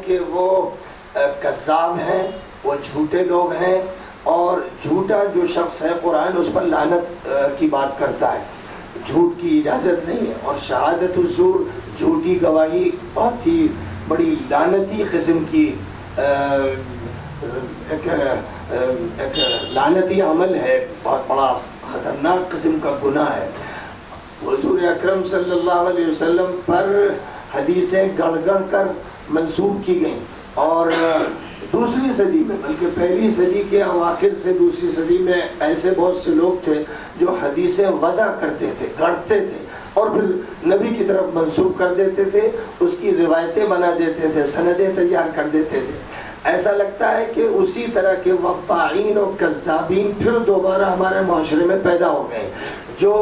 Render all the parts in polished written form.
کہ وہ کذاب ہیں، وہ جھوٹے لوگ ہیں، اور جھوٹا جو شخص ہے قرآن اس پر لعنت کی بات کرتا ہے، جھوٹ کی اجازت نہیں ہے۔ اور شہادت الزور، جھوٹی گواہی، بہت ہی بڑی لعنتی قسم کی ایک لعنتی عمل ہے، بہت بڑا خطرناک قسم کا گناہ ہے۔ حضور اکرم صلی اللہ علیہ وسلم پر حدیثیں گڑھ گڑھ کر منسوب کی گئیں، اور دوسری صدی میں، بلکہ پہلی صدی کے اواخر سے دوسری صدی میں ایسے بہت سے لوگ تھے جو حدیثیں وضع کرتے تھے، گڑھتے تھے اور پھر نبی کی طرف منسوب کر دیتے تھے، اس کی روایتیں بنا دیتے تھے، سندیں تیار کر دیتے تھے۔ ایسا لگتا ہے کہ اسی طرح کے وقاعین اور کذابین پھر دوبارہ ہمارے معاشرے میں پیدا ہو گئے، جو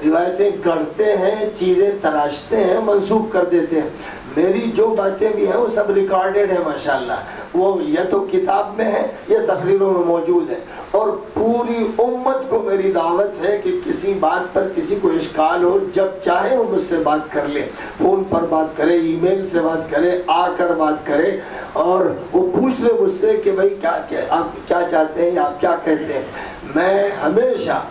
روایتیں گڑھتے ہیں، چیزیں تراشتے ہیں، منسوب کر دیتے ہیں۔ میری جو باتیں بھی ہیں وہ سب ریکارڈڈ ہیں ماشاءاللہ، وہ یا تو کتاب میں ہے یا تقریروں میں موجود ہے، اور پوری امت کو میری دعوت ہے کہ کسی بات پر کسی کو اشکال ہو، جب چاہے وہ مجھ سے بات کر لے، فون پر بات کرے، ای میل سے بات کرے، آ کر بات کرے، اور وہ پوچھ لے مجھ سے کہ بھائی آپ کیا چاہتے ہیں یا آپ کیا کہتے ہیں۔ میں ہمیشہ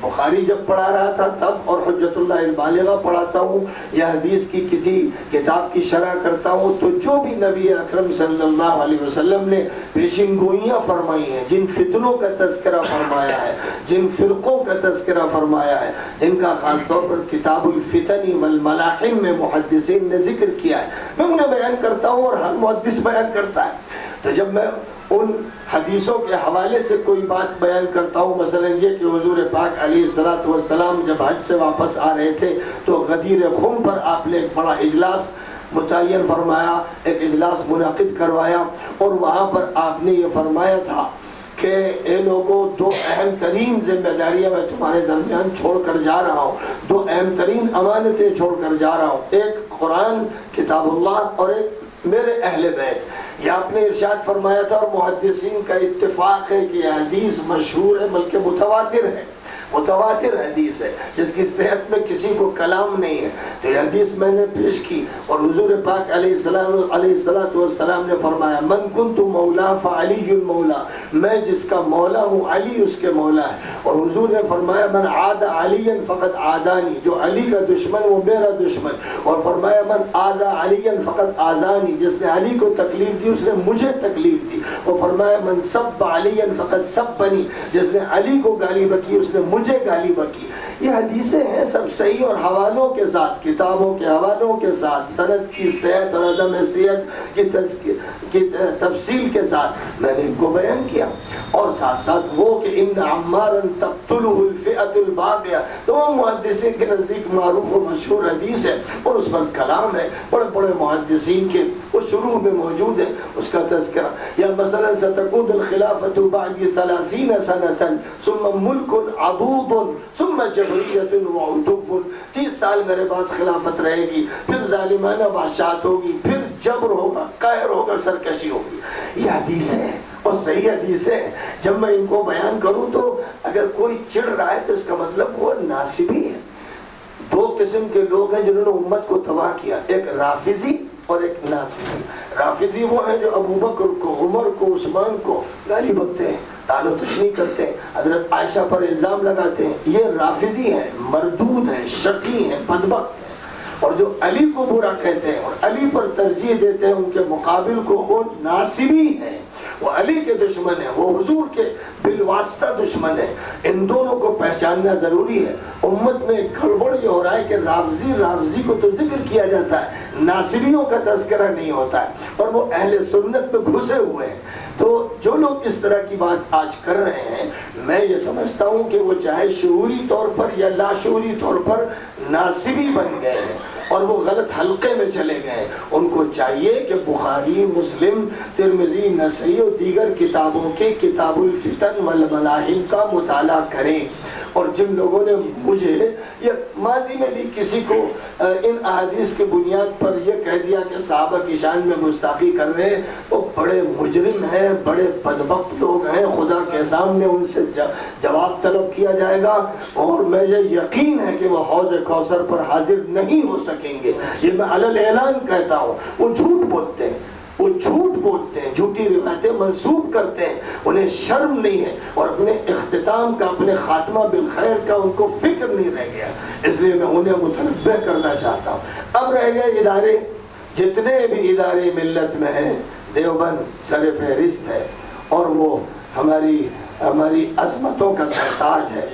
بخاری جب پڑھا رہا تھا تب، اور حجت اللہ البالغہ پڑھاتا ہوں یا حدیث کی کسی کتاب کی شرح کرتا ہوں، تو جو بھی نبی اکرم صلی اللہ علیہ وسلم نے پیشین گوئیاں فرمائی ہیں، جن فتنوں کا تذکرہ فرمایا ہے، جن فرقوں کا تذکرہ فرمایا ہے، جن کا خاص طور پر کتاب الفتن والملاحم میں محدثین نے ذکر کیا ہے، میں انہیں بیان کرتا ہوں اور ہر محدث بیان کرتا ہے۔ تو جب میں ان حدیثوں کے حوالے سے کوئی بات بیان کرتا ہوں، مثلا یہ کہ حضور پاک علیہ الصلوۃ والسلام جب حج سے واپس آ رہے تھے تو غدیر خم پر آپ نے ایک بڑا اجلاس متعین فرمایا، ایک اجلاس منعقد کروایا، اور وہاں پر آپ نے یہ فرمایا تھا کہ اے لوگوں، دو اہم ترین ذمہ داریاں میں تمہارے درمیان چھوڑ کر جا رہا ہوں، دو اہم ترین امانتیں چھوڑ کر جا رہا ہوں، ایک قرآن کتاب اللہ اور ایک میرے اہل بیت۔ یہ آپ نے ارشاد فرمایا تھا، اور محدثین کا اتفاق ہے کہ یہ حدیث مشہور ہے، بلکہ متواتر ہے، متواتر حدیث ہے جس کی صحت میں کسی کو کلام نہیں ہے۔ تو یہ حدیث میں نے پیش کی، اور حضور پاک علیہ الصلوۃ والسلام نے فرمایا من کنت مولا فعلی المولا، میں جس کا مولا ہوں علی اس کے مولا ہے۔ اور حضور نے فرمایا من عاد علی فقد عادانی، جو علی کا دشمن وہ میرا دشمن، اور فرمایا من آذى علی فقد آذانی، جس نے علی کو تکلیف دی اس نے مجھے تکلیف دی، اور فرمایا من سب علی فقد سبنی، جس نے علی کو گالی بکی اس نے مجھے گالی بکی۔ یہ حدیثیں ہیں سب صحیح اور حوالوں کے ساتھ، کتابوں کے حوالوں کے ساتھ، سند کی صحت اور عدم صحت کی تفصیل کے ساتھ میں نے ان کو بیان کیا، اور ساتھ ساتھ وہ کہ ان عمارا تقتلہ الفئۃ الباغیہ، تمام محدثین کے نزدیک معروف و مشہور حدیث ہے، اور اس پر کلام ہے بڑے بڑے محدثین کے، وہ شروع میں موجود ہے اس کا تذکرہ۔ یا مثلا ستکون الخلافۃ بعد 30 سنة ثم ملک عضوض ثم جبریت وعتوب، 30 سال میرے بعد خلافت رہے گی، پھر ظالمانہ بادشاہت ہوگی، پھر جبر ہوگا، قہر ہوگا، سرکشی ہوگی۔ یہ حدیثیں ہیں اور صحیح حدیثیں ہیں۔ جب میں ان کو بیان کروں تو اگر کوئی چڑھ رہا ہے تو اس کا مطلب وہ ناصبی ہے۔ دو قسم کے لوگ ہیں جنہوں نے امت کو تباہ کیا، ایک رافضی اور ایک ناصبی۔ رافضی وہ ہیں جو ابوبکر کو، عمر کو، عثمان کو گالی بکتے ہیں، تال و تشنیع کرتے ہیں، حضرت عائشہ پر الزام لگاتے ہیں، یہ رافضی ہیں، مردود ہیں، شقی ہیں، بدبخت ہیں۔ اور جو علی کو برا کہتے ہیں اور علی پر ترجیح دیتے ہیں، ان کے مقابل کو وہ ناصبی ہیں، وہ علی کے دشمن ہیں، وہ حضور کے بالواسطہ دشمن ہیں۔ ان دونوں کو پہچاننا ضروری ہے۔ امت میں گڑبڑ یہ ہو رہا ہے کہ رافضی کو تو ذکر کیا جاتا ہے، ناصبیوں کا تذکرہ نہیں ہوتا ہے، اور وہ اہل سنت میں گھسے ہوئے ہیں۔ تو جو لوگ اس طرح کی بات آج کر رہے ہیں، میں یہ سمجھتا ہوں کہ وہ چاہے شعوری طور پر یا لاشعوری طور پر ناصبی بن گئے ہیں اور وہ غلط حلقے میں چلے گئے۔ ان کو چاہیے کہ بخاری، مسلم، ترمذی، نسائی اور دیگر کتابوں کے کتاب الفتن والملاحم کا مطالعہ کریں۔ اور جن لوگوں نے مجھے یا ماضی میں بھی کسی کو ان احادیث کے بنیاد پر یہ کہہ دیا کہ صحابہ کی شان میں گستاخی کر رہے ہیں، وہ بڑے مجرم ہیں، بڑے بدبخت لوگ ہیں، خدا کے سامنے ان سے جواب طلب کیا جائے گا، اور مجھے یقین ہے کہ وہ حوض کوثر پر حاضر نہیں ہو سکیں گے۔ یہ میں علی الاعلان کہتا ہوں۔ وہ جھوٹ بولتے ہیں، وہ جھوٹ بولتے ہیں، جھوٹی روایتیں منسوب کرتے ہیں، انہیں شرم نہیں ہے اور اپنے اختتام کا، اپنے خاتمہ بالخیر کا ان کو فکر نہیں رہ گیا، اس لیے میں انہیں متنبہ کرنا چاہتا ہوں۔ اب رہ گئے ادارے، جتنے بھی ادارے ملت میں ہیں، دیوبند سر فہرست ہے اور وہ ہماری عظمتوں کا سرتاج ہے،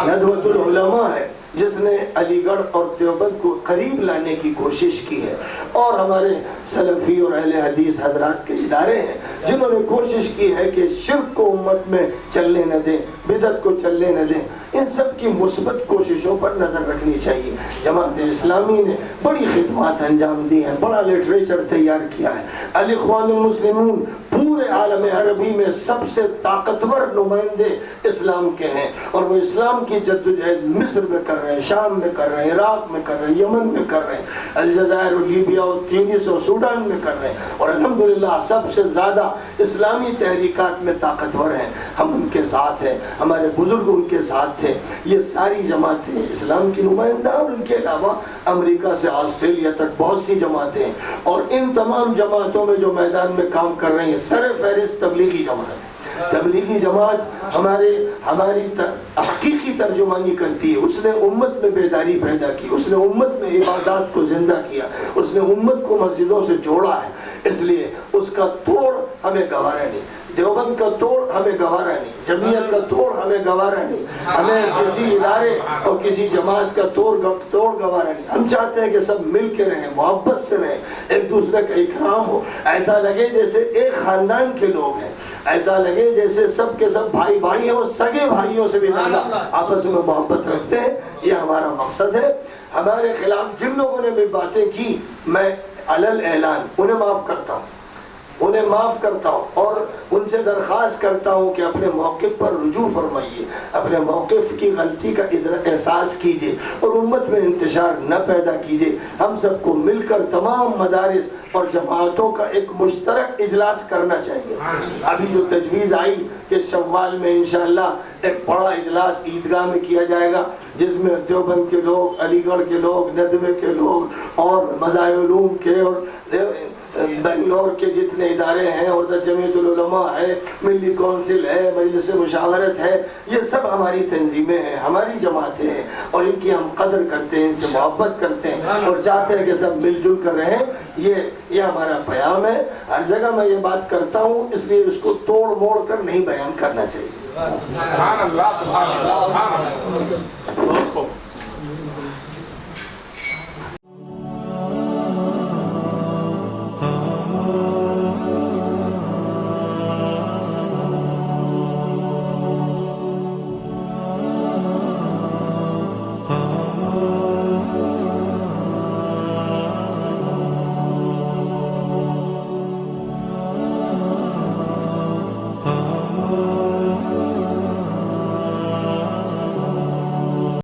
ندوۃ العلماء ہے، جس نے علی گڑھ اور دیوبند کو قریب لانے کی کوشش کی ہے، اور ہمارے سلفی اور اہل حدیث حضرات کے ادارے ہیں جنہوں نے کوشش کی ہے کہ شرک کو امت میں چلنے نہ دیں، بدعت کو چلنے نہ دیں۔ ان سب کی مثبت کوششوں پر نظر رکھنی چاہیے۔ جماعت اسلامی نے بڑی خدمات انجام دی ہیں، بڑا لٹریچر تیار کیا ہے۔ الاخوان المسلمون پورے عالم عربی میں سب سے طاقتور نمائندے اسلام کے ہیں، اور وہ اسلام کی جدوجہد مصر میں کر رہے ہیں، شام میں کر رہے ہیں، عراق میں کر رہے ہیں، یمن میں کر رہے ہیں، الجزائر اور لیبیا اور تونس اور سوڈان میں کر رہے ہیں، اور الحمدللہ سب سے زیادہ اسلامی تحریکات میں طاقتور ہیں۔ ہم ان کے ساتھ ہیں، ہمارے بزرگ ان کے ساتھ تھے۔ یہ ساری جماعتیں اسلام کی نمائندہ، اور ان کے علاوہ امریکہ سے آسٹریلیا تک بہت سی جماعتیں ہیں، اور ان تمام جماعتوں میں جو میدان میں کام کر رہے ہیں، سر فہرست تبلیغی جماعت ہے۔ تبلیغی جماعت ہماری حقیقی ترجمانی کرتی ہے۔ اس نے امت میں بیداری پیدا کی، اس نے امت میں عبادات کو زندہ کیا، اس نے امت کو مسجدوں سے جوڑا ہے، اس لیے اس کا توڑ ہمیں گوارا نہیں، دیوبند کا توڑ ہمیں گوارا نہیں، جمعیت کا توڑ ہمیں گوارا نہیں، ہمیں کسی ادارے اور کسی جماعت کا توڑ گوارا نہیں۔ ہم چاہتے ہیں کہ سب مل کے رہیں، محبت سے رہیں، ایک دوسرے کا اکرام ہو، ایسا لگے جیسے ایک خاندان کے لوگ ہیں، ایسا لگے جیسے سب کے سب بھائی بھائی ہیں، اور سگے بھائیوں سے بھی زیادہ آپس میں محبت رکھتے ہیں۔ یہ ہمارا مقصد ہے۔ ہمارے خلاف جن لوگوں نے بھی باتیں کی، میں علل اعلان انہیں معاف کرتا ہوں، اور ان سے درخواست کرتا ہوں کہ اپنے موقف پر رجوع فرمائیے، اپنے موقف کی غلطی کا احساس کیجیے اور امت میں انتشار نہ پیدا کیجیے۔ ہم سب کو مل کر تمام مدارس اور جماعتوں کا ایک مشترک اجلاس کرنا چاہیے۔ ابھی جو تجویز آئی کہ شوال میں انشاءاللہ ایک بڑا اجلاس عیدگاہ میں کیا جائے گا، جس میں دیوبند کے لوگ، علی گڑھ کے لوگ، ندوے کے لوگ اور مذاہب علوم کے اور بنگلور کے جتنے ادارے ہیں، اور جمعیت العلماء ہے، ملی کونسل ہے، مجلس مشاورت ہے، یہ سب ہماری تنظیمیں ہیں، ہماری جماعتیں ہیں، اور ان کی ہم قدر کرتے ہیں، ان سے محبت کرتے ہیں اور چاہتے ہیں کہ سب مل جل کر رہیں۔ یہ ہمارا پیام ہے۔ ہر جگہ میں یہ بات کرتا ہوں، اس لیے اس کو توڑ موڑ کر نہیں بیان کرنا چاہیے۔ سبحان اللہ، سبحان اللہ، سبحان اللہ۔